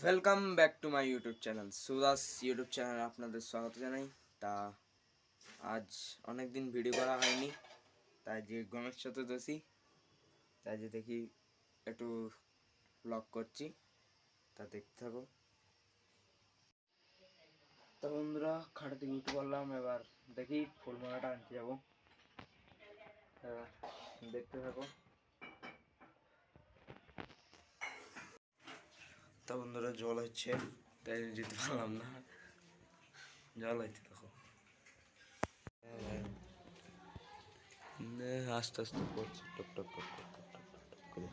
Welcome back to my YouTube channel Sudas YouTube চ্যানেলে আপনাদের স্বাগত জানাই। তা আজ অনেক দিন ভিডিও করা হয়নি, তাই যে গণেশ চতুর্দশী তাই যে দেখি একটু ব্লগ করছি, তা দেখতে থাকো। তো বন্ধুরা খাটা থেকে উঠে পড়লাম, এবার দেখি ফুলমালাটা আনতে যাবো, এবার দেখতে থাকো। তো বন্ধুরা জল হচ্ছে, তাই যেতে পারলাম না, জল হচ্ছে দেখো, আস্তে আস্তে পড়ছে top top top top top top top করে।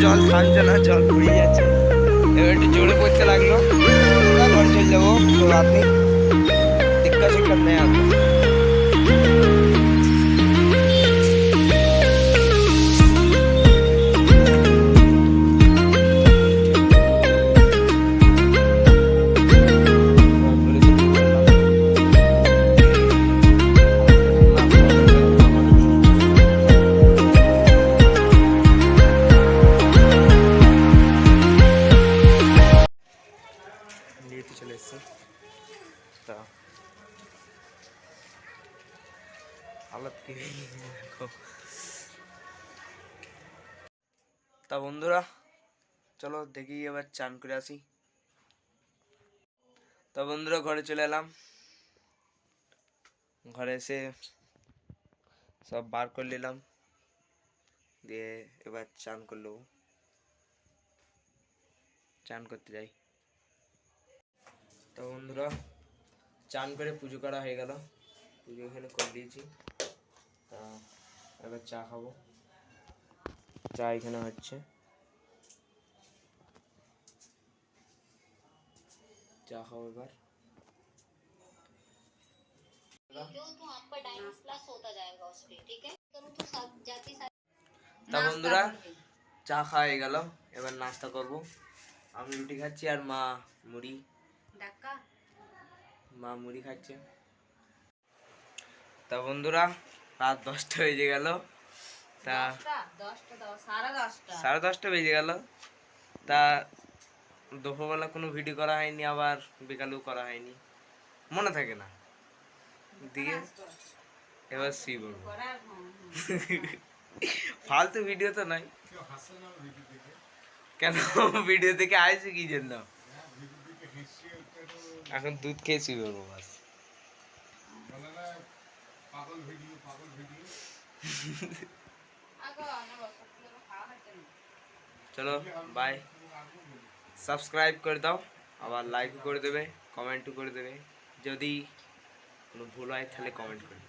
জল থামছে না, জল পড়ে যাচ্ছে, এবার একটু জোরে পড়তে লাগলো, ঘরে চলে যাবো। তো আপনি দিক্কত শিক্ষা নেই আপনার। নিয়ে চলে এসছি, তা হালত কি দেখো। তা বন্ধুরা চলো দেখি এবার চান করে আসি। তা বন্ধুরা ঘরে চলে এলাম, ঘরে এসে সব বার করে নিলাম, দিয়ে এবার চান করলো, চান করতে যাই। তো বন্ধুরা চান করে পুজো করা হয়ে গেল, পুজো এখানে করে দিয়েছি। তা এবার চা খাবো, চা এখানে হচ্ছে, চা খাবো এবার। তা বন্ধুরা চা খাওয়া হয়ে গেল, এবার নাস্তা করব। আমি রুটি খাচ্ছি আর মা মুড়ি, খাচ্ছে। তা বন্ধুরা রাত 10টা বেজে গেল, তা 10:30 বেজে গেল। তা দুপুরবেলা কোনো ভিডিও করা হয়নি, আবার বিকালেও করা হয়নি, মনে থাকে না, দিয়ে এবার শুয়ে পড়বো। ফালতু ভিডিও তো নয়, কেন ভিডিও থেকে আসছে কি জন্য, এখন দুধ খেয়ে শুয়ে পড়বো বাস। চলো বাই, সাবস্ক্রাইব করে দাও, আবার লাইক করে দেবে, কমেন্টও করে দেবে, যদি কোনো ভুল হয় তাহলে কমেন্ট করে।